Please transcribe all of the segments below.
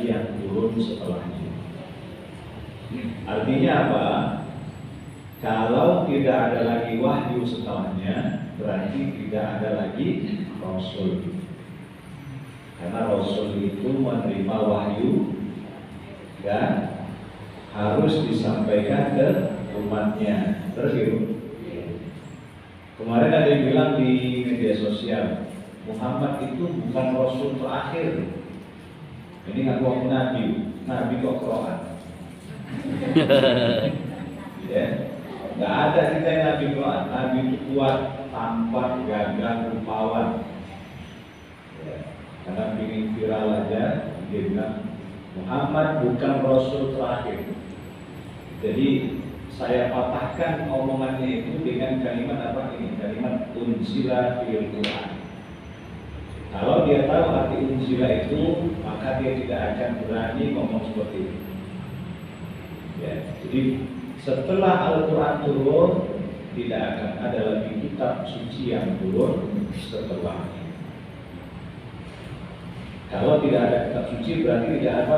lagi yang turun setelahnya. Artinya apa? Kalau tidak ada lagi wahyu setelahnya, berarti tidak ada lagi Rasul. Karena Rasul itu menerima wahyu dan harus disampaikan ke umatnya. Terus gitu. Kemarin ada yang bilang di media sosial, Muhammad itu bukan Rasul terakhir. Ini ngaku Nabi kok Quran. Ya, nggak ada kita yang Nabi Quran. Nabi itu kuat, tampan, gagah, rupawan. Ya, karena ingin viral aja, dia bilang Muhammad bukan Rasul terakhir. Jadi saya patahkan omongannya itu dengan kalimat apa ini? Kalimat unzila fil Quran. Kalau dia tahu arti unzila itu, maka dia tidak akan berani ngomong seperti itu. Ya, jadi setelah Al-Quran turun, tidak akan ada lagi kitab suci yang turun setelahnya. Kalau tidak ada kitab suci, berarti tidak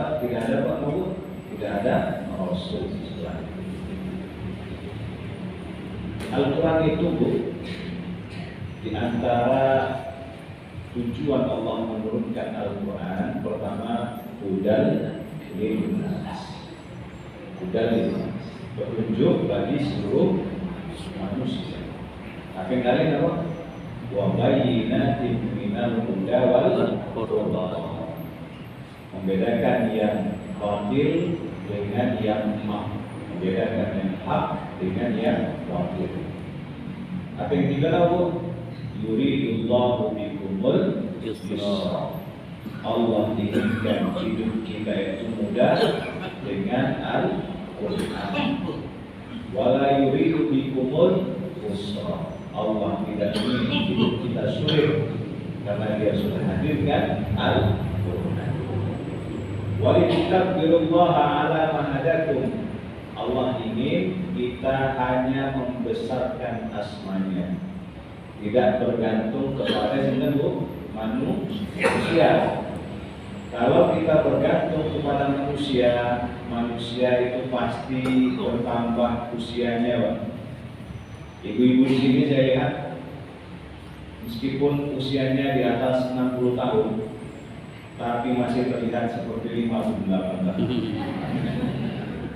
ada Rasul setelahnya. Al-Quran itu di antara tujuan Allah menurunkan Al-Quran, pertama hudal linnas, petunjuk bagi seluruh manusia. Tapi kalian apa? Wa bayyinatin minal huda wal furqan, membedakan yang batil dengan yang hak, membedakan yang hak dengan yang batil. Apa yang dilakukan? Yuridullahu bikumul yusra. Allah inginkan hidup kita itu mudah dengan Al-Quran. Wala yuridu bikumul usra. Allah tidak ingin hidup kita sulit karena Dia sudah hadirkan Al-Quran. Walitukabbirullaha ala ma hadakum. Allah ingin kita hanya membesarkan asmanya, tidak bergantung kepada manusia. Kalau kita bergantung kepada manusia, manusia itu pasti bertambah usianya, Pak. Ibu-ibu di sini saya lihat, meskipun usianya di atas 60 tahun, tapi masih terlihat seperti 58 tahun.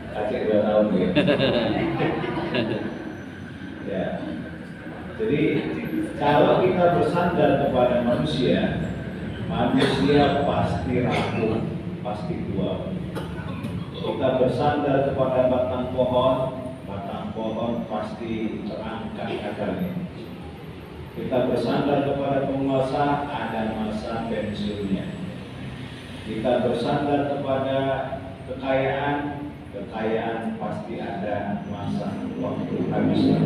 Kakek 2 tahun ya. Ya. Jadi kalau kita bersandar kepada manusia, manusia pasti rapuh, pasti tua. Kita bersandar kepada batang pohon pasti terangkat akarnya. Kita bersandar kepada penguasa, ada masa pensiunnya. Kita bersandar kepada kekayaan pasti ada masa waktu habisnya.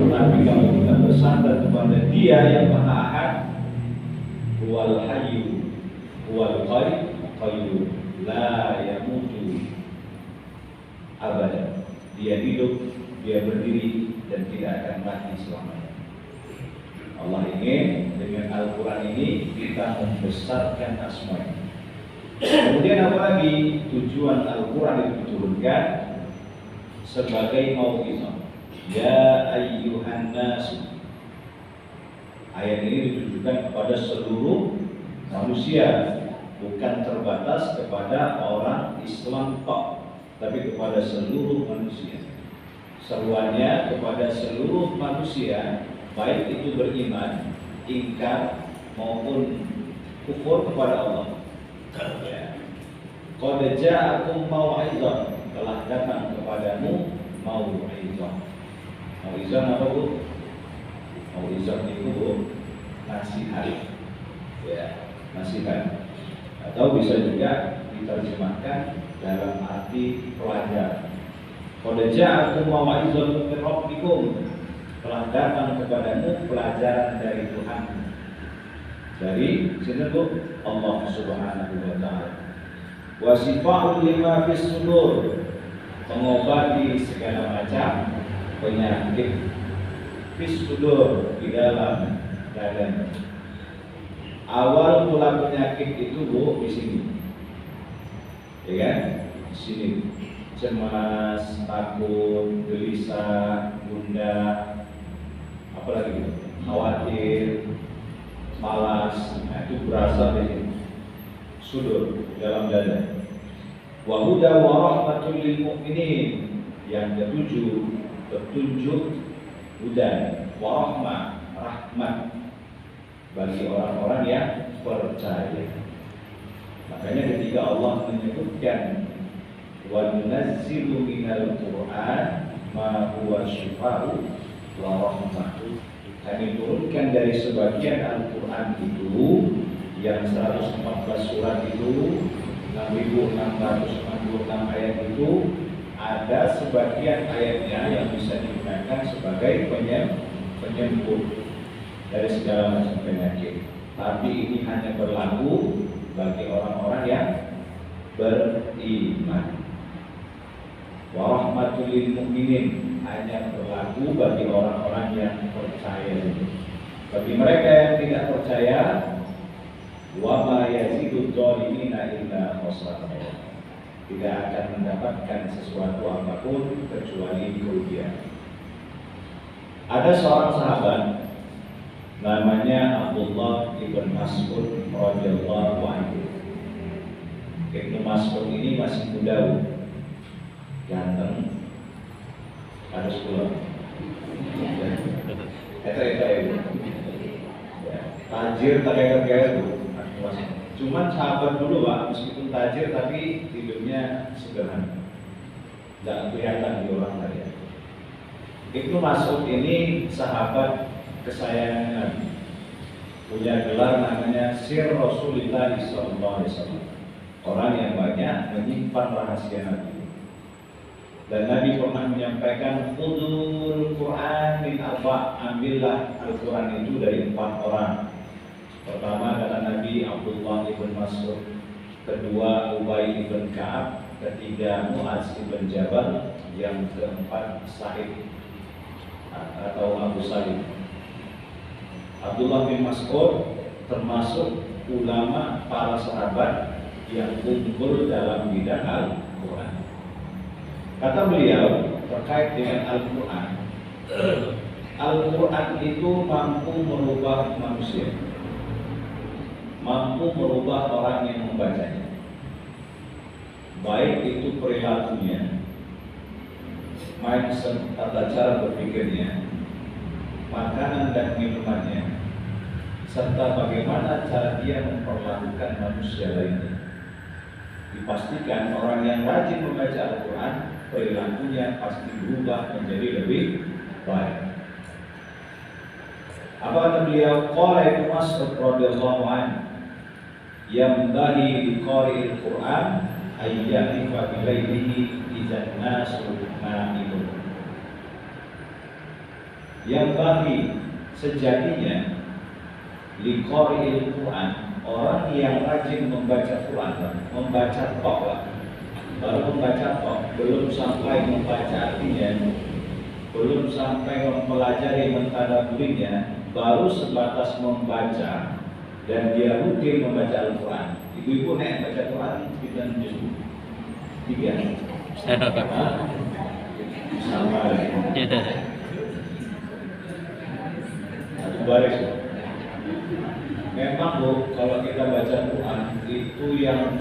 Tapi kalau kita bersandar kepada Dia yang Maha Ahad, Huwal Hayyu Huwal Qayyum la yamutu abada. Dia hidup, Dia berdiri dan tidak akan mati selamanya. Allah ingin dengan Al-Quran ini kita membesarkan asma-Nya. Kemudian apa lagi? Tujuan Al-Quran itu diturunkan sebagai mau'izah. Ya ayyuhan nas. Ayat ini ditujukan kepada seluruh manusia, bukan terbatas kepada orang Islam tok, tapi kepada seluruh manusia. Seruannya kepada seluruh manusia, baik itu beriman, ingkar maupun kufur kepada Allah. Qad ja'akum mau'izah, telah datang kepadamu mau'izah. Mau'izah apa Bu? Mau'izah itu nasihat. Ya, nasihat. Atau bisa juga diterjemahkan dalam arti pelajaran. Qad ja'akum mau'izah min rabbikum, telah datang kepadamu pelajaran dari Tuhan. Dari sini Bu, Allah Subhanahu wa taala. Wa shifa'un lima fis sudur, mengobati segala macam penyakit fis sudur, di dalam dada. Awal mula penyakit itu Bu di sini. ya kan? Di sini cemas, takut, gelisah, gundah, apalagi gitu, khawatir, malas. Nah, itu berasal dari sudur dalam dada. Wa huda wa rahmatul lil mu'minin. Yang ketujuh, petunjuk huda wa rahmat bagi orang-orang yang percaya. Makanya ketika Allah menyebutkan wa nunazzilu minal Qur'an ma huwa shifaa'u wa rahmah, kami turunkan dari sebagian Al-Quran itu yang 114 surat itu, 6.666 ayat itu, ada sebagian ayatnya yang bisa digunakan sebagai penyembuh dari segala macam penyakit. Tapi ini hanya berlaku bagi orang-orang yang beriman. Wa rahmatul lil mu'minin, hanya berlaku bagi orang-orang yang percaya. Bagi mereka yang tidak percaya, wa ma yazidud dhalimina illa khasara, tidak akan mendapatkan sesuatu apapun kecuali kerugian. Ada seorang sahabat namanya Abdullah ibn Mas'ud radhiyallahu anhu. Ibnu Mas'ud ini masih muda, ganteng, harus keluar. Tajir, kaya-kaya itu. Cuman sahabat dulu Pak, meskipun tajir tapi hidupnya sederhana, tidak kelihatan di orang kaya. Ibnu Mas'ud ini sahabat kesayangan Nabi, punya gelar namanya Sir Rasulullah SAW, orang yang banyak menyimpan rahasia Nabi. Dan Nabi pernah menyampaikan khudul Quran min arba', ambillah Al-Quran itu dari 4 orang. Pertama kata Nabi Abdullah ibn Mas'ud, kedua Ubay ibn Ka'ab, ketiga Mu'az ibn Jabal, yang keempat Sa'id atau Abu Salim. Abdullah bin Mas'ud termasuk ulama para sahabat yang unggul dalam bidang Al-Quran. Kata beliau terkait dengan Al-Quran, Al-Quran itu mampu merubah manusia, mampu merubah orang yang membacanya, baik itu perilakunya, mindset, tata cara berpikirnya, makanan dan minumannya, serta bagaimana cara dia memperlakukan manusia lainnya. Dipastikan orang yang rajin membaca Al-Quran, perilakunya pasti berubah menjadi lebih baik. Apa kata beliau? Qala Ibnu Mas'ud radhiyallahu anhu, yambaghi liqari'il Qur'an ayya'rifa bilailihi idzan nasu na'imun. Yambaghi, sejatinya, liqari'il Qur'an, orang yang rajin membaca Quran, membaca tok, baru membaca tok, belum sampai membaca artinya, belum sampai mempelajari mentadabburinya, baru sebatas membaca dan dia rutin membaca Al-Quran. Ibu-ibu nek baca Quran kita juz 3 sama satu baris. Memang Bu, kalau kita baca Quran itu yang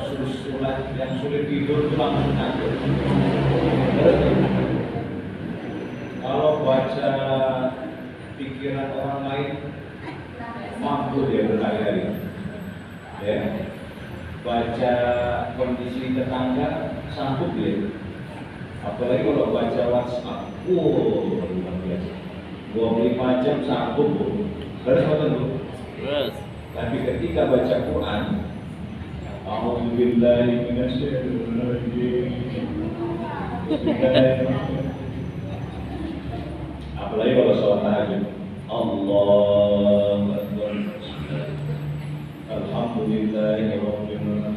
sulit tidur itu langsung ngantuk. Kalau baca pikiran orang lain mampu dia berhari-hari. Ya. Baca kondisi tetangga sanggup dia. Apalagi kalau baca WhatsApp, luar biasa. 25 jam sanggup Bu. Harus betul Bu. Yes. Tapi ketika baca Quran, A'udzubillahi minasyaitonir rajim. Apalagi kalau sholat tahajud, Allahu Akbar, Alhamdulillahi Rabbil Alamin.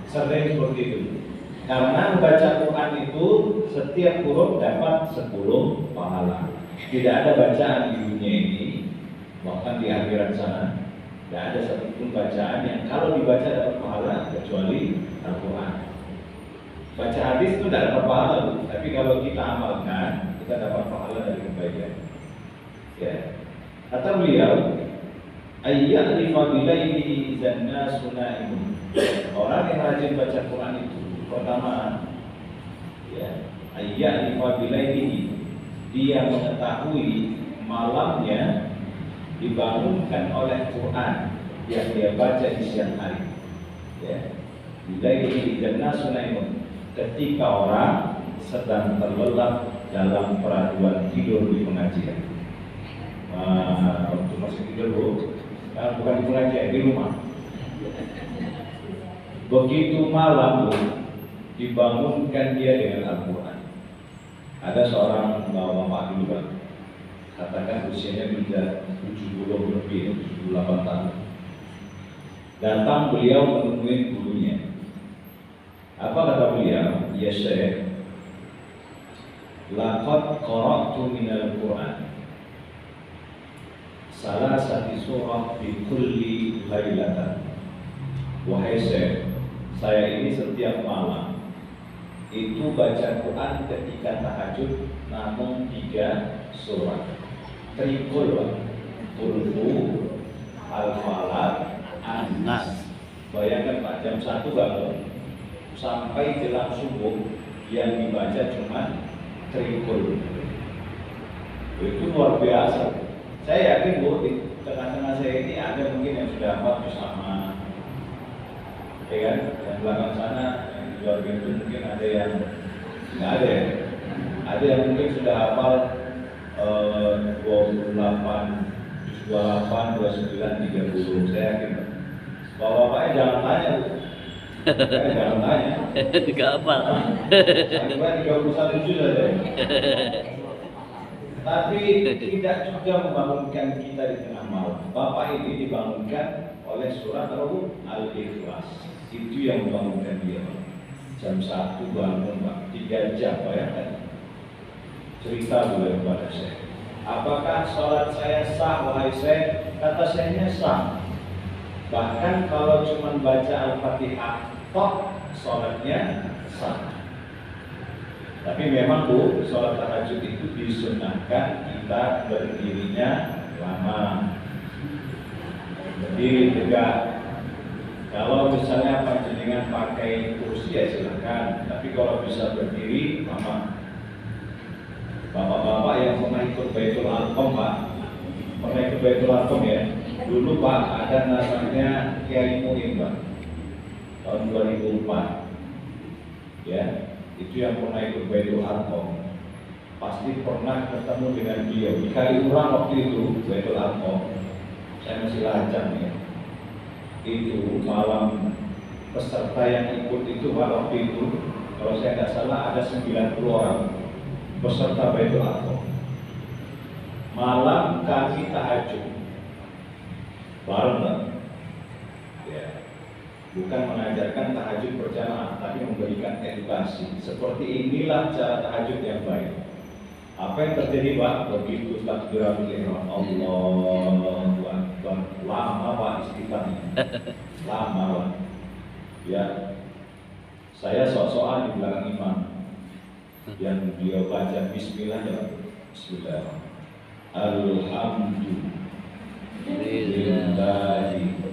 Sering seperti itu. Karena membaca Quran itu setiap huruf dapat 10 pahala. Tidak ada bacaan di dunia ini, bahkan di akhirat sana, Tidak ada satupun bacaan yang kalau dibaca dapat pahala kecuali Al-Quran. Baca hadis itu tidak dapat pahala, tapi kalau kita amalkan kita dapat pahala dari kebaikan. Ya. Kata beliau, ayya'rifa bilailihi zanna sunaimun. Orang yang rajin baca Quran itu pertama, ya, ayya'rifa bilailihi, dia mengetahui malamnya dibangunkan oleh Quran yang dia baca di siang hari. Ya. Bilailihi zanna sunaimun, ketika orang sedang terlelap dalam peraduan tidur di pengajian. Waktu masih tidur, bukan di pengajian, di rumah. Begitu malam dibangunkan dia dengan Al-Quran. Ada seorang bapak dulu Pak, katakan usianya sudah 70 lebih, 78 tahun. Datang beliau menemui gurunya. Apa kata beliau? Ya Syekh, laqad qara'tu minal Qur'an salah satu surah di kulli lailatan. Wahai Syekh, saya ini setiap malam itu baca Quran ketika tahajud, namun 3 surah. Trikul, Qul, Al-Falaq, An-Nas. Bayangkan Pak, jam 1 bangun sampai jelang subuh yang dibaca cuma trikul. Itu luar biasa. Saya yakin Bu, di tengah-tengah saya ini ada mungkin yang sudah hafal bersama, ya kan? Yang belakang sana, yang di luar itu mungkin ada yang nggak ada ya. Ada yang mungkin sudah hafal 28, 29, 30. Saya yakin Bapak-bapaknya jangan tanya Bu. Jangan tanya. Tidak apa. Sampai 31 juta deh. Tapi tidak juga membangunkan kita di tengah malam. Bapak ini dibangunkan oleh surat Al-Ikhlas. Itu yang membangunkan dia. Jam 1 bangun Pak, 3 jam bayangkan. Cerita beliau kepada saya. Apakah sholat saya sah? Wahai saya, kata sayanya sah. Bahkan kalau cuma baca Al-Fatihah, toh sholatnya sah. Tapi memang Bu, sholat tahajud itu disunahkan kita berdirinya lama, berdiri tegak. Kalau misalnya panjenengan pakai kursi ya silakan, tapi kalau bisa berdiri lama. Bapak-bapak yang pernah ikut Baitul Arqam Pak, pernah ikut Baitul Arqam ya? Dulu Pak ada namanya Kiai Muin Pak, tahun 2004, ya. Itu yang pernah ikut Baitul Arqam pasti pernah ketemu dengan beliau di Kaliurang waktu itu. Baitul Arqam, saya masih lajang ya. Itu malam peserta yang ikut itu Pak, waktu itu kalau saya tidak salah ada 90 orang peserta Baitul Arqam. Malam kami tahajud bareng Pak. Ya. Bukan mengajarkan tahajud berjamaah, tapi memberikan edukasi. Seperti inilah cara tahajud yang baik. Apa yang terjadi Pak? Begitu takbiratul ihram, Allahu Akbar, lama Pak istighfarnya, lama Pak. Ya, saya sok-sokan di belakang imam, yang dia baca Bismillah ya, Bismillah, Alhamdulillahi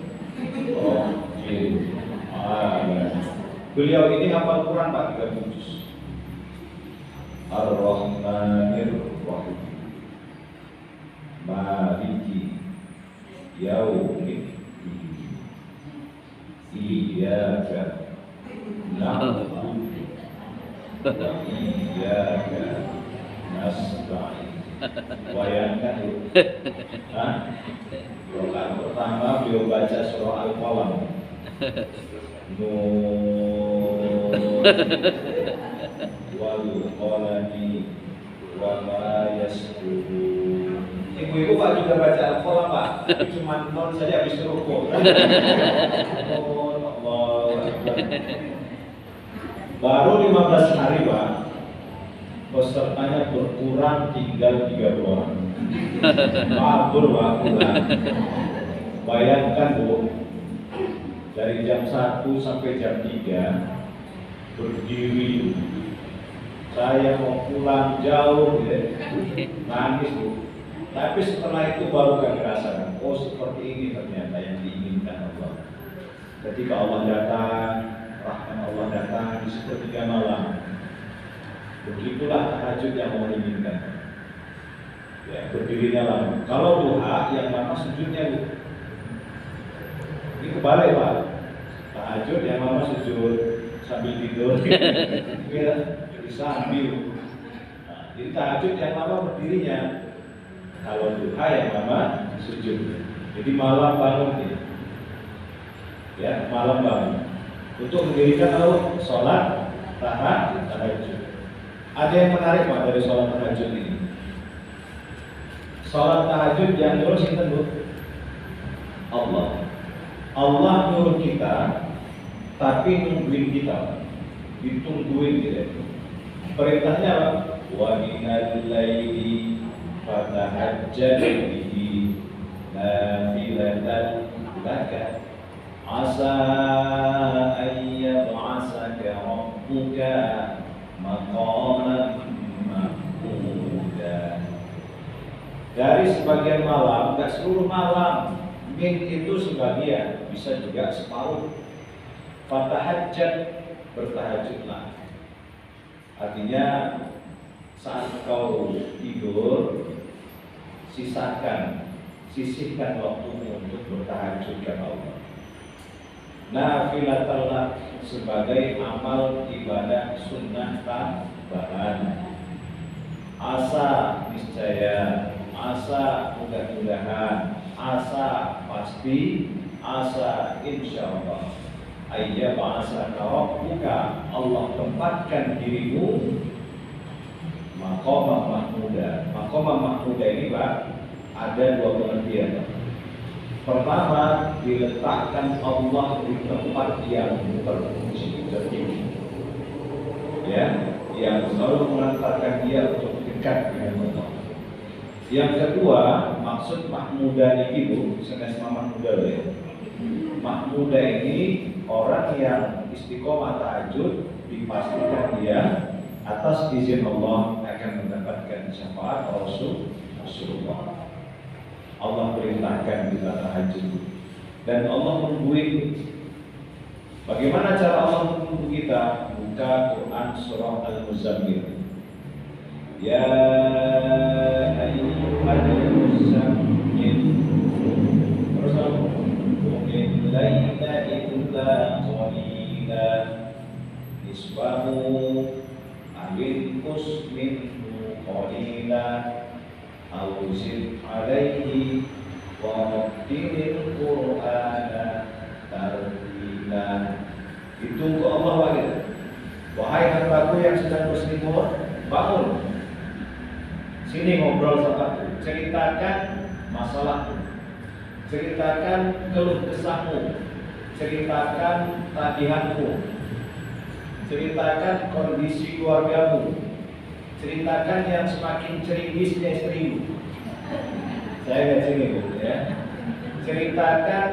Beliau ini hafal Quran Pak, 3 juz. Ar-Rahmanir Rahim, Maliki Yaumiddin, Iyyaka na'budu wa iyyaka nasta'in. Bayangkan Rakaat pertama beliau baca surah Al-Qalam. Nun wal qalami wa ma yasturun. Ibu-ibu Pak juga baca Al-Qalam Pak, tapi cuma non saja habis rukuk. Baru 15 hari Pak, pesertanya berkurang tinggal 30 orang. Kabur Pak, pulang. Bayangkan Bu, dari jam 1 sampai jam 3 berdiri. Saya mau pulang jauh ya. Nangis Bu. Tapi setelah itu baru kami rasakan, oh seperti ini ternyata yang diinginkan Allah. Ketika Allah datang, rahmat Allah datang di sepertiga malam. Begitulah tahajud yang Allah inginkan. Ya, berdirinya lama. Kalau duha yang lama sujudnya Bu. Ini kebalik Pak. Tahajud yang lama sujud sambil tidur. Ya, jadi sambil. Nah, jadi tahajud yang lama berdirinya. Kalau duha yang lama sujud. Jadi malam bangun ya, malam bangun. Untuk mendirikan lalu sholat tahajud. Ada yang menarik Pak dari sholat tahajud ini. Sholat tahajud yang nyuruh sinten Bu? Allah. Allah nyuruh kita, tapi nungguin kita, ditungguin gitu. Perintahnya apa? Wa minal laili fatahajjad bihi nafilatan laka asa an yab'asaka rabbuka maqaman mahmuda. Dari sebagian malam, enggak seluruh malam. Min itu sebagian, bisa juga separuh. Fatahajjad, bertahajudlah. Artinya saat kau tidur, sisihkan waktumu untuk bertahajud kepada Allah. Nafilatallah, sebagai amal ibadah sunnah tambahan. Asa niscaya, asa mudah-mudahan, asa pasti, asa insyaallah. Ayya ba'asa rabbuka, Allah tempatkan dirimu maqamah mahmuda. Maqamah mahmuda ini Pak, ada dua pengertian. Pertama, diletakkan Allah di tempat yang terpuji, tertinggi. Ya, yang selalu mengantarkan dia untuk dekat dengan Allah. Yang kedua, maksud mahmuda ini Bu, senes mahmuda ya. Mahmuda ini orang yang istiqomah tahajud, dipastikan dia atas izin Allah akan mendapatkan syafaat Rasulullah. Allah perintahkan kita tahajud dan Allah menungguin. Bagaimana cara Allah menunggu kita? Buka Quran surah Al-Muzammil. Ya ayyuhal muzammil, terus qumil laila illa qalila nisfahu awil qus minhu qalila aw zid alaihi wa rattilil qur'ana tartila. Ditunggu Allah lagi. Wahai hambaku yang sedang berselimut, bangun. Sini ngobrol sama aku, ceritakan masalahmu, ceritakan keluh kesahmu, ceritakan tagihanmu, ceritakan kondisi keluargamu, ceritakan yang semakin ceringisnya istrimu. Saya lihat sini Bu ya. Ceritakan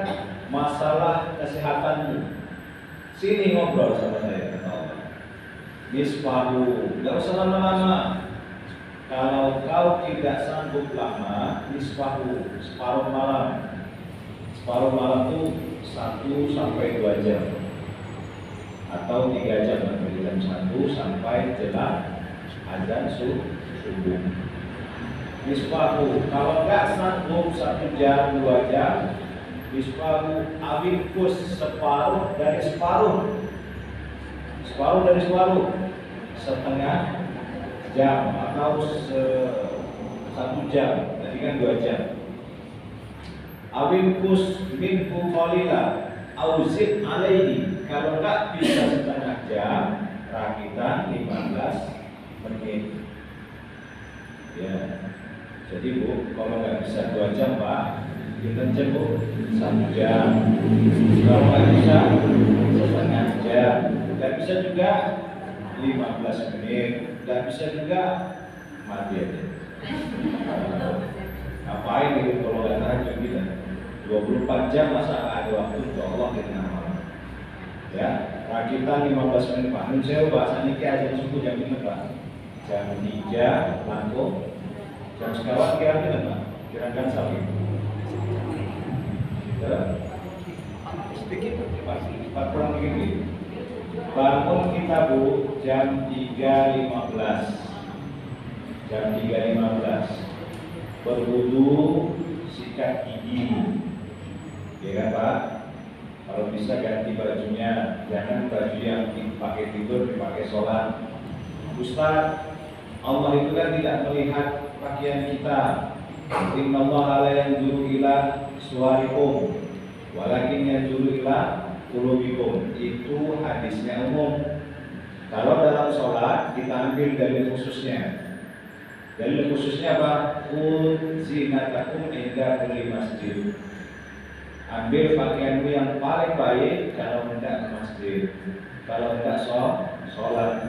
masalah kesehatanmu. Sini ngobrol sama saya, kata Allah. Nisfahu, nggak usah lama-lama. Kalau kau tidak sanggup lama, nisfahu, separuh malam. Separuh malam itu 1 sampai 2 jam atau 3 jam, dari jam 1 sampai jelang azan subuh. Nisfahu, kalau nggak sanggup 1 jam 2 jam, nisfahu awilkus, separuh dari separuh, separuh dari separuh, setengah jam atau 1 jam, tadi kan 2 jam. Awilkus minhu qalila auzid alaihi, kalau nggak bisa setengah jam, rakitan 15 menit. Ya, jadi Bu, kalau nggak bisa 2 jam Pak, kita Bu 1 jam. Kalau nggak bisa setengah jam, nggak bisa juga 15 menit. Gak bisa juga mati aja. Ngapain gitu kalau gak tahajud kita? 24 jam masa ada waktu untuk Allah di tengah malam. Ya, rakitan 15 menit Pak. Nun saya bahasa niki aja subuh jam 5 Pak. Jam 3 lampu. Jam sekawan kira-kira Pak. Kira-kira sampai. Ya. Sedikit Pak. 4 kurang begini. Bangun kita Bu jam 3.15. Jam 3.15. Berwudu, sikat gigi. Ya kan Pak? Kalau bisa ganti bajunya, jangan baju yang dipakai tidur dipakai sholat. Ustaz, Allah itu kan tidak melihat pakaian kita. Innallaha la yanzuru ila suwarikum, walakin yanzuru ila qulubikum. Itu hadisnya umum. Kalau dalam sholat kita ambil dalil khususnya. Dalil khususnya apa? Zinatakum inda kulli masjid. Ambil pakaianmu yang paling baik kalau hendak ke masjid, kalau hendak sholat.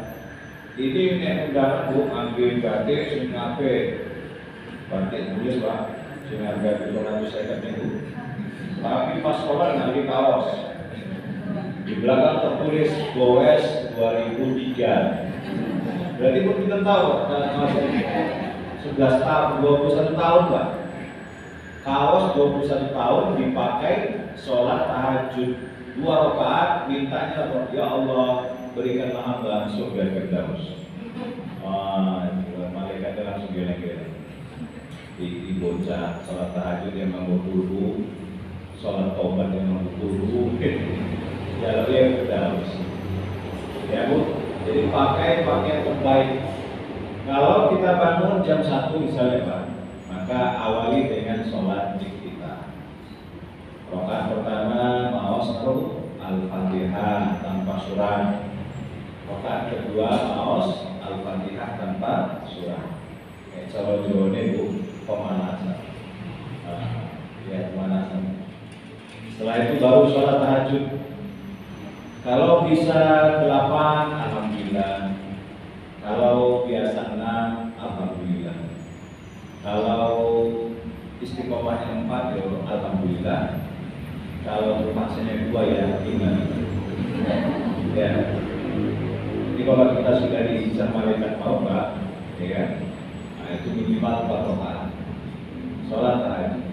Ini nek undangan Bu ambil batik sing ape. Batik tulis Pak, sing harga 250 ribu. Tapi pas sholat ngambil kaos. Di belakang tertulis Goes 2003. Berarti pun kita tahu kalau 11 tahun, 21 tahun Pak. Kaos 21 tahun dipakai sholat tahajud 2 rakaat, mintanya ya Allah berikanlah hamba surga Firdaus. Malaikat langsung geleng-geleng. Di bocah sholat tahajud yang mampu dulu, sholat taubat yang mampu dulu, ya lalu yang Firdaus. Ya Bu, jadi pakai pakaian terbaik. Kalau kita bangun jam 1 misalnya Pak, maka awali dengan sholat kita. Rakaat pertama maos Al-Fatihah tanpa surah. Rakaat kedua maos Al-Fatihah tanpa surah. Cara jone Bu pemanasan. Ya pemanasan. Setelah itu baru sholat tahajud. Kalau bisa 8 alhamdulillah. Kalau biasa 6 alhamdulillah. Kalau istiqomahnya 4 ya alhamdulillah. Kalau terpaksanya 2 ya gimana? Ya. Jadi kalau kita sudah diizah malaikat mau Pak, ya kan? Nah, itu minimal 4 rakaat. Sholat tahajud.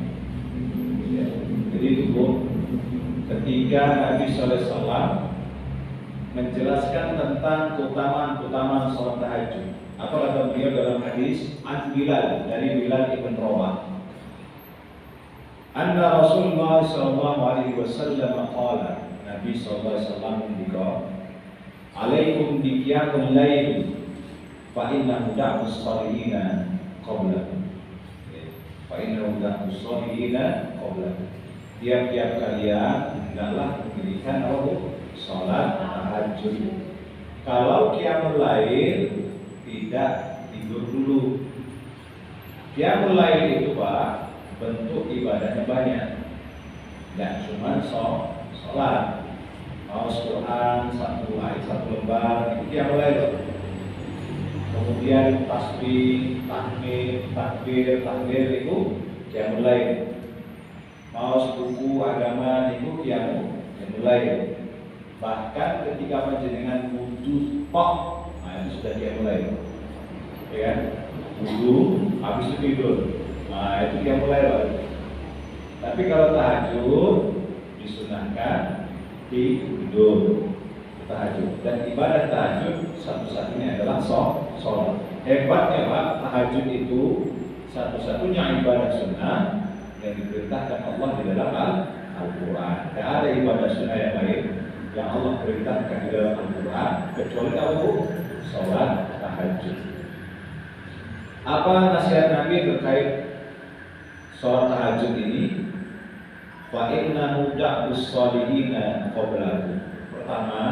Ya. Jadi itu Bu, ketika Nabi SAW menjelaskan tentang keutamaan sholat tahajud. Apa kata beliau dalam hadis An Bilal dari Bilal ibn Rabah? Anna Rasulullah sallallahu alaihi wasallam qala, Nabi sallallahu alaihi wasallam mendikau, alaikum bi qiyamil lail fa innahu da'us salihina qablakum. Fa innahu da'us salihina qablakum. Tiap-tiap kalian hendaklah mendirikan salat tahajud. Kalau qiyamul lail tidak tidur dulu. Qiyamul lail itu Pak bentuk ibadahnya banyak. Tidak cuma sholat. Mau Quran 1 ayat 1 lembar itu qiyamul lail. Kemudian tasbih, takbir itu qiyamul lail. Mau buku agama itu qiyamul lail. Bahkan ketika panjenengan wudu tok, nah itu sudah qiyamul lail. Ya kan? Wudu habis itu tidur. Nah itu qiyamul lail. Tapi kalau tahajud disunahkan tidur. Tahajud dan ibadah tahajud satu-satunya adalah sholat. Hebatnya Pak, tahajud itu satu-satunya ibadah sunnah yang diperintahkan Allah di dalam Al-Quran. Tidak ada ibadah sunnah yang lain yang Allah perintahkan di dalam Al-Quran kecuali sholat tahajud. Apa nasihat Nabi terkait sholat tahajud ini? Fa innahu da'us salihina qablakum. Pertama,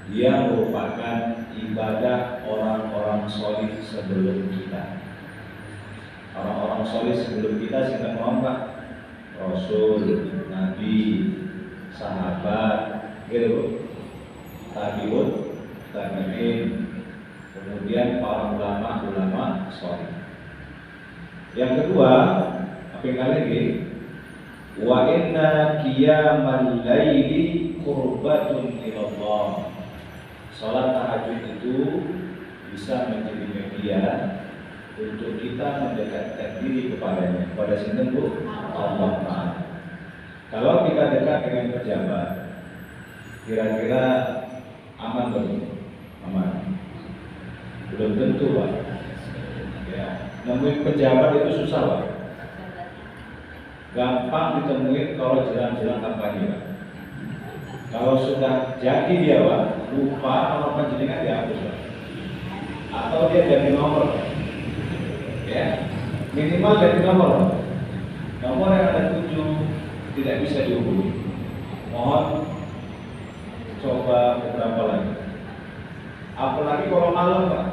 dia merupakan ibadah orang-orang solih sebelum kita. Orang-orang solih sebelum kita siapa Pak? Rasul, Nabi, sahabat, gitu, tabi'un, tabi'in, kemudian para ulama solih. Yang kedua, apa yang lagi? Wa inna qiyamal laili qurbatun ilallah. Salat tahajud itu bisa menjadi media untuk kita mendekatkan diri kepadanya, kepada sinten Bu? Allah Ta'ala. Kalau kita dekat dengan pejabat, kira-kira aman belum? Aman. Belum tentu Pak. Ya, nemuin pejabat itu susah Pak. Gampang ditemuin kalau jelang-jelang kampanye Pak. Kalau sudah jadi dia Pak, lupa nomor panjenengan dihapus Pak. Atau dia ganti nomor Pak. Ya, minimal ganti nomor Pak. Nomor yang ada 7 tidak bisa dihubungi. Mohon coba beberapa lagi. Apalagi kalau malam Pak,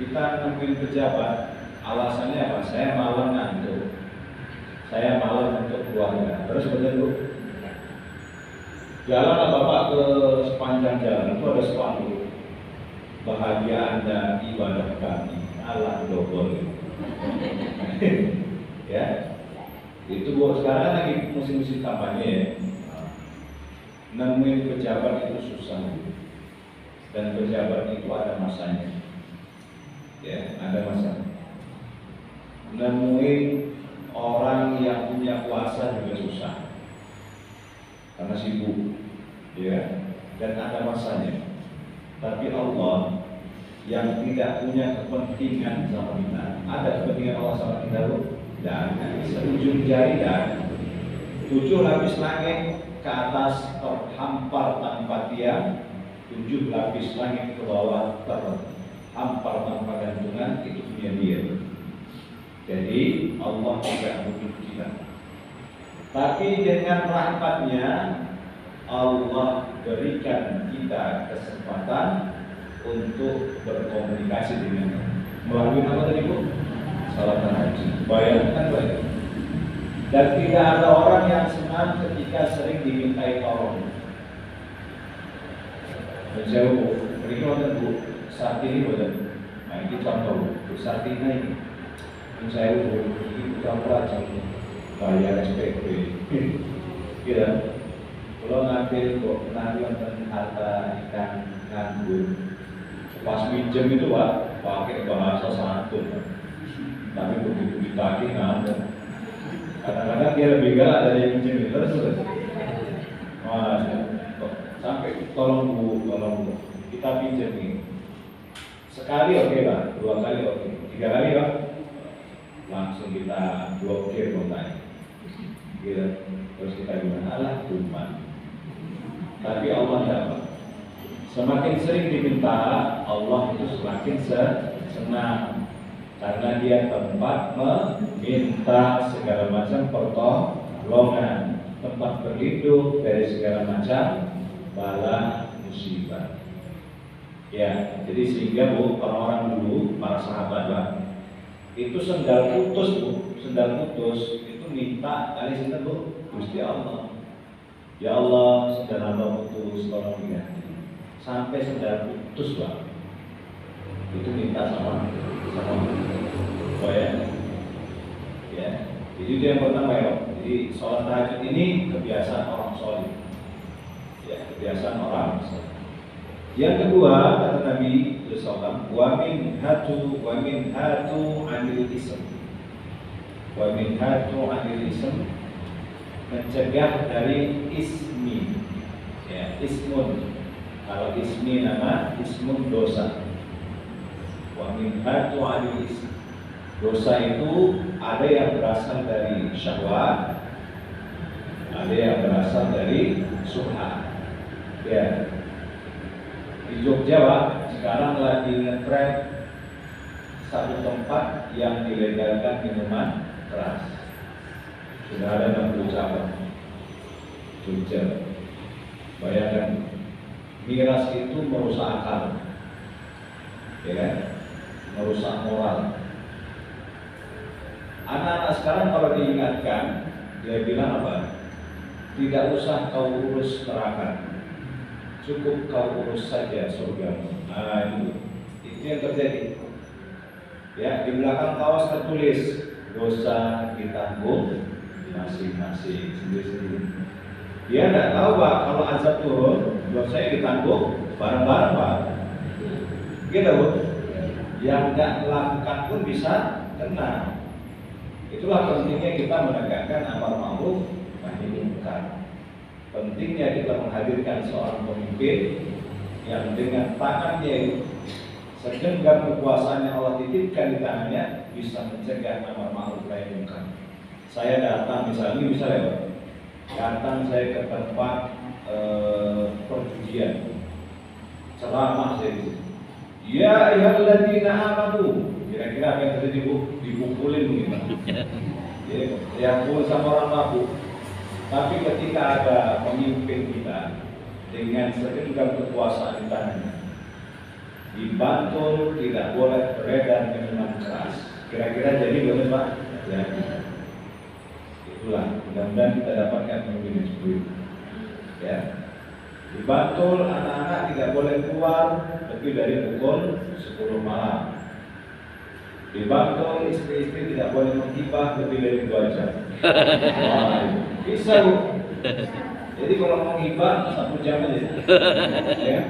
kita nemuin pejabat, alasannya apa? Saya malam ngantuk, saya malam untuk keluarga. Terus betul Bu, jalanlah Bapak ke sepanjang jalan itu ada sepanduk, bahagia Anda ibadah kami, Allah double. Ya, itu Bu, sekarang lagi musim-musim kampanye ya. Nemuin pejabat itu susah, dan pejabat itu ada masanya. Ya, ada masanya. Nemuin orang yang punya kuasa juga susah, karena sibuk, ya, dan ada masanya. Tapi Allah yang tidak punya kepentingan sama kita, ada kepentingan Allah sama kita Bu? Tidak ada. Seujung jari dan 7 lapis langit ke atas terhampar tanpa tiang, 7 lapis langit ke bawah terhampar tanpa gantungan, itu punya dia. Jadi Allah tidak butuh kita. Tapi dengan rahmatnya Allah berikan kita kesempatan untuk berkomunikasi dengan melalui apa tadi Bu? Salat tahajud. Bayangkan baik. Dan tidak ada orang yang senang ketika sering dimintai tolong. Menjauh, beri nonton Bu, saat ini boleh. Nah ini contoh, Bu, saat ini menjauh Bu, ini bukan pelajar, bayar SPP. Kira, kalau ngambil kok nanti nonton harta ikan nganggur. Pas minjem itu Pak, pakai bahasa santun. Tapi begitu ditagih ngambek. Kadang-kadang dia lebih galak dari yang minjem terus. Mas, sampai tolong Bu, kita pinjam ini. Sekali oke Pak, 2 kali oke, 3 kali Pak, langsung kita blokir kontak. Gitu. Terus kita gimana? Allah cuma. Tapi Allah dapat. Semakin sering diminta, Allah itu semakin senang. Karena dia tempat meminta segala macam pertolongan, tempat berlindung dari segala macam bala musibah. Ya, jadi sehingga Bu, orang-orang dulu, para sahabat Pak, itu sendal putus Bu, sendal putus itu minta kali sini Bu, Gusti Allah. Ya Allah, sendal hamba putus, tolong diganti. Sampai sendal putus Pak, itu minta sama oh ya, jadi itu yang pertama ya. Jadi sholat tahajud ini kebiasaan orang soleh, ya, kebiasaan orang soleh. Yang kedua kata Nabi SAW, wa min hatu anil ism, mencegah dari ismi, ya, ismun. Kalau ismi nama, ismun dosa. Wa min hatu anil ism, dosa itu ada yang berasal dari syahwat, ada yang berasal dari subhat. Ya, di Jogja Pak, sekarang lagi ngetrend satu tempat yang dilegalkan minuman keras. Sudah ada 60 cabang. Jogja. Bayangkan, miras itu merusak akal, ya kan? Merusak moral. Anak-anak sekarang kalau diingatkan, dia bilang apa? Tidak usah kau urus neraka, cukup kau urus saja surga. Nah itu yang terjadi. Ya, di belakang kaos tertulis dosa ditanggung masing-masing sendiri-sendiri. Dia tidak tahu Pak, kalau azab turun, dosanya ditanggung bareng-bareng Pak. Gitu Bu. Yang nggak melakukan pun bisa kena. Itulah pentingnya kita menegakkan amar ma'ruf nahi munkar. Pentingnya kita menghadirkan seorang pemimpin yang dengan tangannya segenggam kekuasaan yang Allah titipkan di tangannya bisa mencegah amar ma'ruf nahi munkar. Saya datang misalnya datang saya ke tempat perjudian, ceramah saya di situ. Ya ayyuhalladzina amanu, kira-kira apa yang terjadi Bu? Dipukulin mungkin. Ya, yang pukul sama orang mabuk. Tapi ketika ada pemimpin kita dengan segenggam kekuasaan di tangannya, dibantul, tidak boleh beredar minuman keras. Kira-kira jadi boleh Pak? Ya. Itulah, mudah-mudahan kita dapatkan pemimpin seperti itu. Ya. Dibantul, anak-anak tidak boleh keluar lebih dari pukul 10 malam. Dibantul, istri-istri tidak boleh menghibah lebih dari 2 jam. Wah, bisa Bu. Jadi kalau mau hibah 1 jam aja. Ya.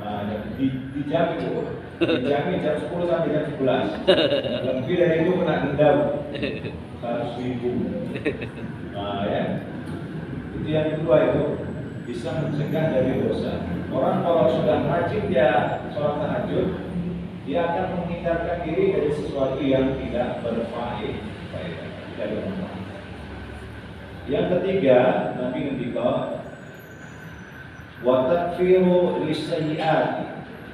Nah, dijamin Bu. Dijamin jam 10 sampai jam 11. Lebih dari itu kena denda 100.000. Nah ya. Itu yang kedua itu bisa mencegah dari dosa. Orang kalau sudah rajin dia sholat tahajud, dia akan menghindarkan diri dari sesuatu yang tidak berfaedah, tidak bermanfaat. Yang ketiga, Nabi ngendika wa takfiru lisayyi'at.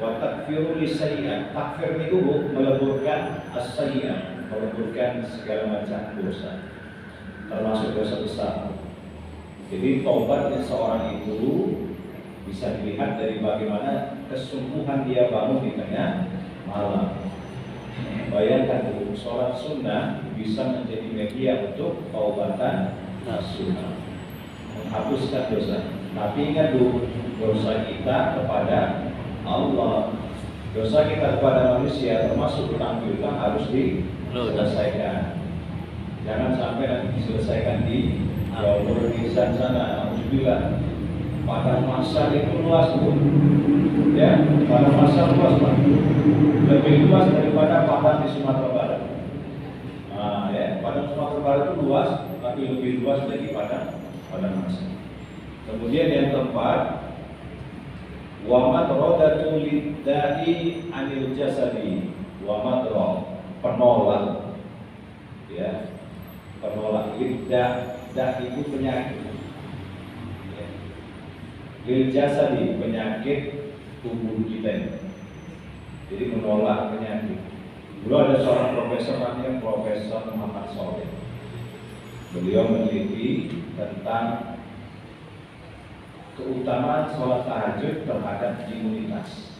Wa takfiru lisayyi'at. Takfir itu meleburkan as-sayyi'at, meleburkan segala macam dosa, termasuk dosa besar. Jadi taubatnya seorang itu bisa dilihat dari bagaimana kesungguhan dia bangun di tengah malam. Bayangkan Bu, sholat sunnah bisa menjadi media untuk taubatan sunnah, menghapuskan dosa. Tapi ingat Bu, dosa kita kepada Allah, dosa kita kepada manusia termasuk hutang piutang harus diselesaikan. Jangan sampai nanti diselesaikan di yaumul hisab sana. Alhamdulillah, padang masa itu luas Bu. Ya, padang masa luas Pak. Lebih luas daripada padang di Sumatera Barat. Nah, ya, padang Sumatera Barat itu luas, tapi lebih luas daripada padang masa. Kemudian yang keempat, wa madradatu lidda'i anil jasadi. Wa madrad, penolak. Ya, penolak liddah. Dah itu penyakit. Lil jasadi, penyakit tubuh kita. Jadi menolak penyakit. Dulu ada seorang profesor namanya Profesor Muhammad Soleh. Beliau meneliti tentang keutamaan sholat tahajud terhadap imunitas.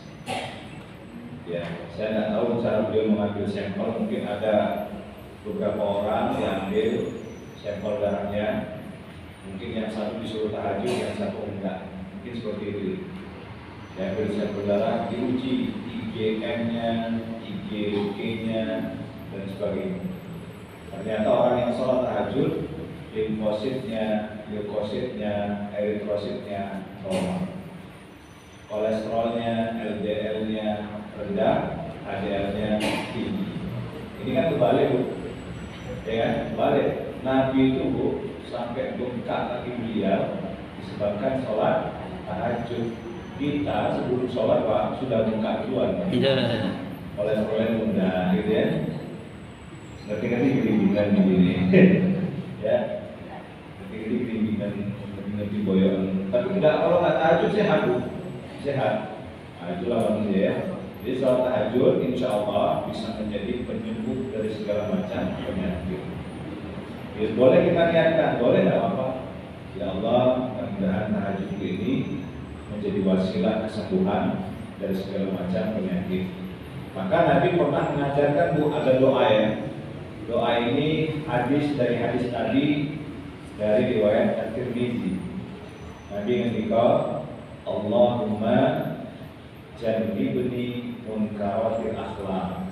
Ya, saya tidak tahu cara beliau mengambil sampel. Mungkin ada beberapa orang yang ambil sampel darahnya, mungkin yang satu disuruh tahajud, yang satu enggak, mungkin seperti itu. Yang ambil sampel darah diuji IgM-nya, IgG-nya, dan sebagainya. Ternyata orang yang sholat tahajud, limfositnya, leukositnya, eritrositnya normal, kolesterolnya, LDL-nya rendah, HDL-nya tinggi. Ini kan kebalik Bu, ya kan? Kebalik. Nabi itu Bu, sampai bengkak kaki beliau disebabkan sholat tahajud. Kita sebelum sholat Pak sudah bengkak duluan. Kolesterolnya rendah, gitu ya. Ngerti-ngerti geringan begini. Ya, ngerti-ngerti geringan, ngerti boyon. Tapi enggak, kalau nggak tahajud sehat Bu, sehat. Nah, itulah manusia ya. Jadi sholat tahajud insya Allah bisa menjadi penyembuh dari segala macam penyakit. Ya, boleh kita niatkan, boleh nggak apa-apa. Ya Allah, mudah-mudahan tahajud ini menjadi wasilah kesembuhan dari segala macam penyakit. Maka Nabi pernah mengajarkan Bu, ada doa ya. Doa ini hadis dari hadis tadi dari riwayat At-Tirmidzi. Nabi ngendika, Allahumma jannibni munkaratil akhlaq.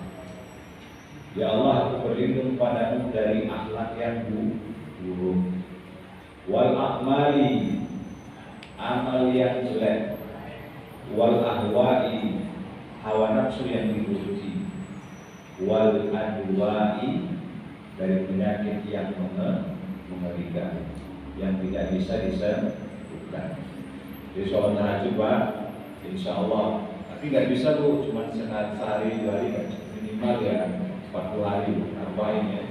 Ya Allah, aku berlindung padamu dari akhlak yang buruk. buruk. Wal a'mali, amal yang jelek. Wal ahwa'i, hawa nafsu yang dituruti. Wal adwa'i, dari penyakit yang mengerikan, yang tidak bisa disembuhkan. Jadi sholat tahajud Pak, insya Allah. Tapi nggak bisa Bu, cuma sehari 2 hari, minimal ya 40 hari, ngapain ya?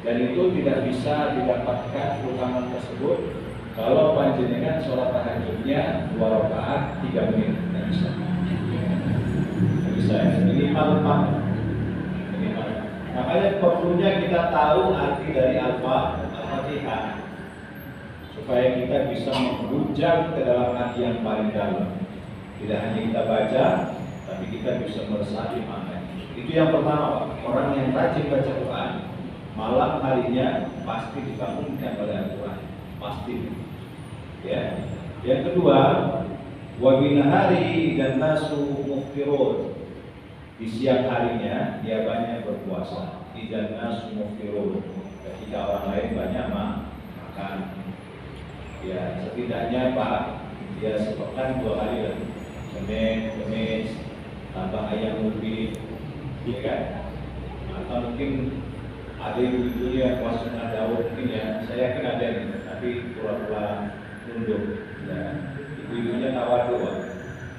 Dan itu tidak bisa didapatkan keutamaan tersebut kalau panjenengan sholat tahajudnya 2 rakaat 3 menit, nggak bisa. Nggak bisa ya, minimal 4. Minimal. Makanya perlunya kita tahu arti dari Al-Fatihah supaya kita bisa menghujam ke dalam hati yang paling dalam. Tidak hanya kita baca, tapi kita bisa meresapi maknanya. Itu yang pertama, Pak. Orang yang rajin baca Quran, malam harinya pasti dibangunkan oleh Al-Quran, pasti. Ya. Yang kedua, wa binahari dan nasu muftirun. Di siang harinya dia banyak berpuasa. Dan nasu muftirun. Ketika orang lain banyak makan. Ya, setidaknya Pak, dia sepekan 2 hari lagi. Senin, Kamis, tambah ayam ubi, ya kan? Atau mungkin ada ibu-ibu yang puasa Daud mungkin ya. Saya kan ada nih, tapi pura-pura nunduk. Ya, ibu-ibunya tawadhu,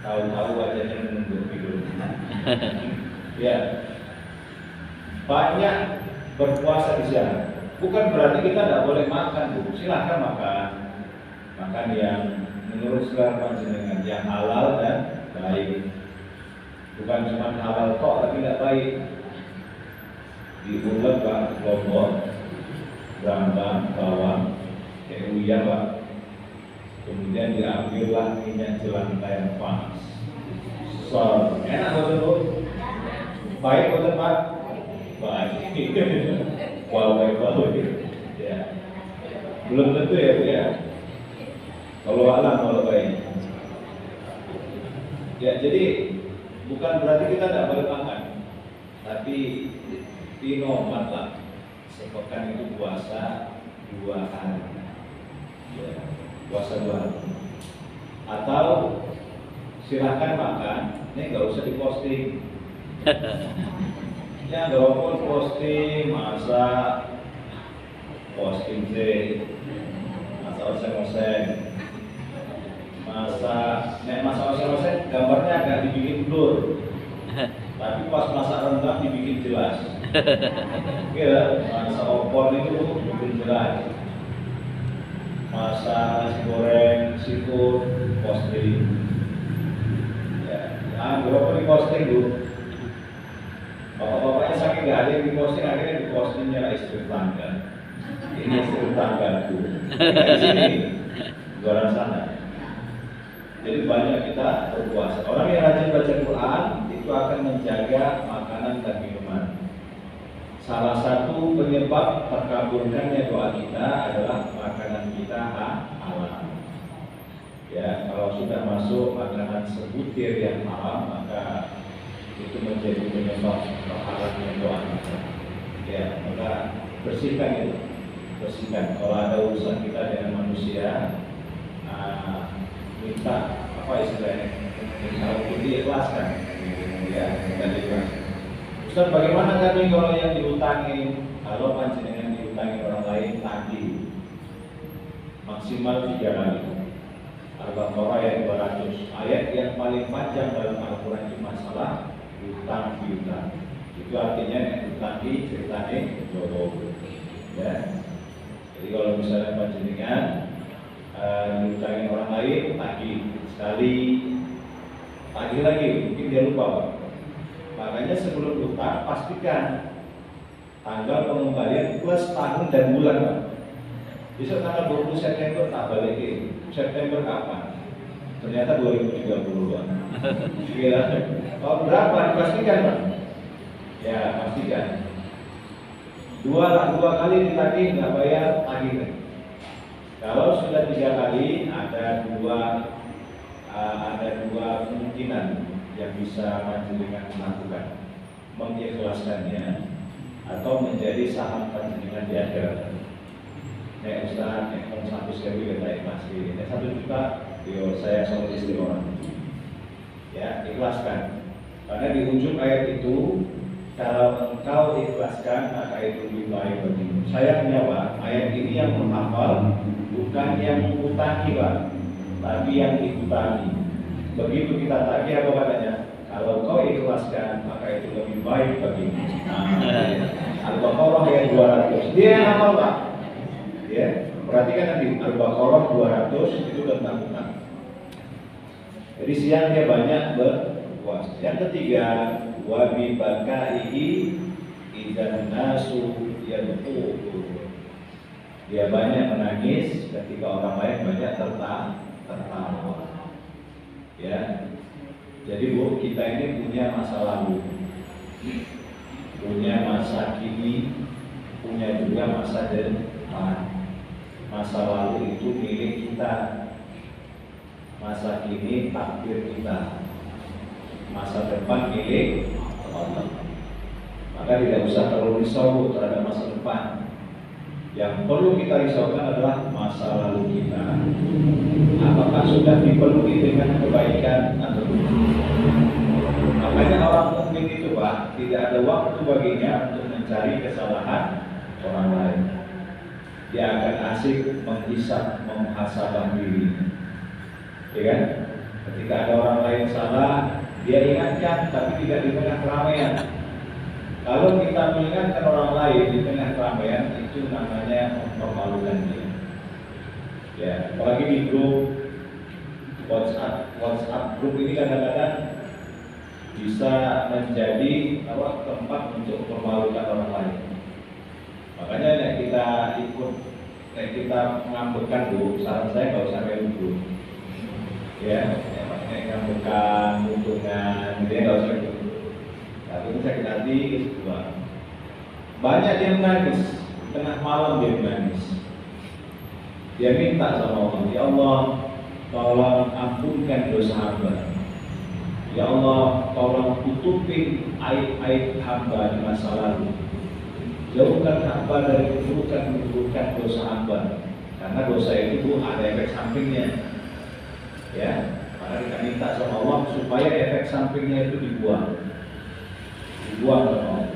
tahu-tahu wajahnya menunduk gitu. Ya, banyak berpuasa di sana. Bukan berarti kita tidak boleh makan, Bu. Silahkan makan. Makan yang menurut selera panjenengan, yang halal dan baik. Bukan cuma halal kok, tapi tidak baik. Diulek Pak, lombok, berambang, bawang, uyah Pak. Kemudian diambillah minyak jelantah yang panas. Enak betul Bu? Baik betul Pak? Baik. Wow. Ya. Belum tentu ya Bu ya. Kalau alam, kalau baik. Ya, jadi bukan berarti kita tidak boleh makan, tapi pinoman lah. Sepekan itu puasa 2 hari. Ya, puasa 2 hari. Atau silahkan makan, ini nggak usah diposting. Ya, nggak usah posting, masa posting sih, masa oseng-oseng. Masa oseng-oseng gambarnya agak dibikin blur, tapi pas masak rendang dibikin jelas. Kira masa opor itu dibikin jelas. Masa nasi goreng seafood posting. Ya, berapa di posting Bu? Bapak-bapaknya saking nggak ada yang diposting, akhirnya dipostingnya istri tangga. Ini istri tangga Bu. Di sini, luar sana. Jadi banyak kita berpuasa. Orang yang rajin baca Quran itu akan menjaga makanan dan minuman. Salah satu penyebab terkabulkannya doa kita adalah makanan kita halal. Ya, kalau sudah masuk makanan sebutir yang haram, maka itu menjadi penyebab terhalalnya doa kita. Ya, maka bersihkan itu, bersihkan. Kalau ada urusan kita dengan manusia, minta apa istilahnya, kalau diikhlaskan, ya, kita diikhlaskan. Ustaz, bagaimana kami kalau yang diutangi, kalau panjenengan diutangi orang lain tagih maksimal 3 kali. Al-Baqarah ayat 200. Ayat yang paling panjang dalam Al-Quran itu masalah utang piutang. Itu artinya utangi ceritanya jodoh. Ya. Jadi kalau misalnya panjenengan diutangin orang lain, tagih sekali, tagih lagi, mungkin dia lupa Pak. Makanya sebelum utang pastikan tanggal pengembalian plus tahun dan bulan Pak. Besok tanggal 20 September tak balikin. September kapan? Ternyata 2030-an. Kira kalau berapa dipastikan Pak? Ya pastikan. 2 kali ditagih nggak bayar, tagih kan? Kalau sudah 3 kali, ada dua kemungkinan yang bisa panjenengan lakukan. Mengikhlaskannya atau menjadi saham panjenengan di akhirat. Nek Ustaz, nek om 100.000 kita ikhlasin, nek 1 juta, yo saya sama istri orang. Ya, ikhlaskan. Karena di ujung ayat itu, kalau engkau ikhlaskan, maka itu lebih baik bagimu. Sayangnya Pak, ayat ini yang menghafal bukan yang mengutangi Pak, tapi yang dikutangi. Begitu kita tagih apa katanya? Kalau kau ikhlaskan, maka itu lebih baik bagimu. Al-Baqarah ayat 200. Dia yang hafal Pak. Ya, perhatikan nanti Al-Baqarah 200 itu tentang utang. Jadi siang dia banyak berpuas. Yang ketiga, wabi bakaihi idzan nasu yadqu. Dia banyak menangis ketika orang lain banyak tertawa. Ya. Jadi Bu, kita ini punya masa lalu, punya masa kini, punya juga masa depan. Masa lalu itu milik kita, masa kini takdir kita, masa depan milik Allah. Maka tidak usah terlalu risau terhadap masa depan. Yang perlu kita risaukan adalah masa lalu kita. Apakah sudah dipenuhi dengan kebaikan atau tidak? Makanya orang mukmin itu Pak, tidak ada waktu baginya untuk mencari kesalahan orang lain. Dia akan asik menghisap, muhasabah diri. Ya kan? Ketika ada orang lain salah, dia ingatkan, tapi tidak di tengah keramaian. Kalau kita mengingatkan orang lain di tengah keramaian, itu namanya mempermalukan dia. Ya, apalagi di grup WhatsApp grup ini kadang-kadang bisa menjadi tempat untuk mempermalukan orang lain. Makanya nek kita ikut, nek kita mengambilkan Bu, saran saya nggak usah kayak dulu. Ya, mengambilkan untungan, dia nggak usah gitu. Tapi itu sakit hati, kedua. Banyak dia menangis, tengah malam dia menangis. Dia minta sama Allah, ya Allah, tolong ampunkan dosa hamba. Ya Allah, tolong tutupin aib-aib hamba di masa lalu. Jauhkan hamba dari keburukan dosa hamba. Karena dosa itu ada efek sampingnya. Ya, maka kita minta sama Allah supaya efek sampingnya itu dibuang sama Allah.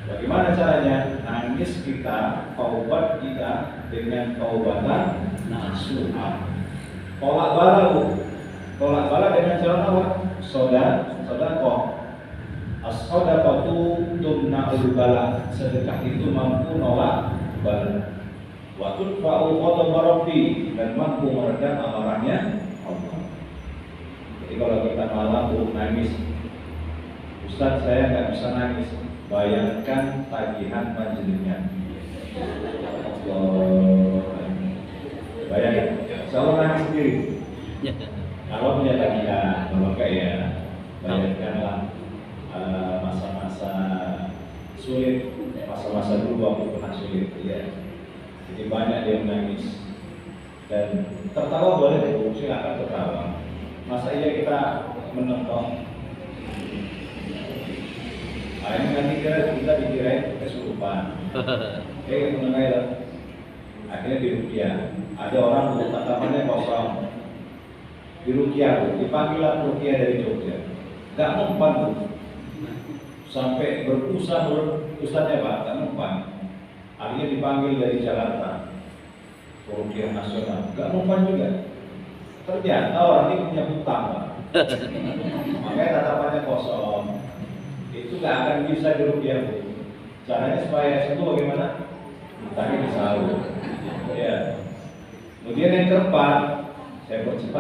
Bagaimana caranya? Nangis kita, taubat kita dengan taubatan nasuha. Tolak bala dengan cara apa? Sedekah. As-sadaqatu tumna'ul bala. Sedekah itu mampu nolak bala. Wa tudfa'u ghadab rabbi, dan mampu meredam amarahnya Allah. Jadi kalau kita malam nangis, Ustaz saya nggak bisa nangis, bayangkan tagihan panjenengan. Bayangkan, selalu nangis sendiri. Kalau punya tagihan, kalau kayak bayangkanlah masa-masa sulit, masa-masa dulu waktu pernah sulit, ya. Jadi banyak dia menangis dan tertawa boleh, silakan tertawa. Masa iya kita menonton? Ini nanti kita dikirain kesurupan. Mengenai akhirnya di Rukia ada orang tatapannya kosong di Rukia, dipanggil Rukia dari Jogja, nggak mempan sampai berusaha ustadznya Pak, nggak mempan. Akhirnya dipanggil dari Jakarta, Rukia nasional, nggak mempan juga. Ternyata orang ini punya hutang Pak. Makanya tatapannya kosong. Itu nggak akan bisa dirupiah Bu. Caranya supaya itu bagaimana? Hutangnya disalur. Ya. Kemudian yang keempat, saya percepat.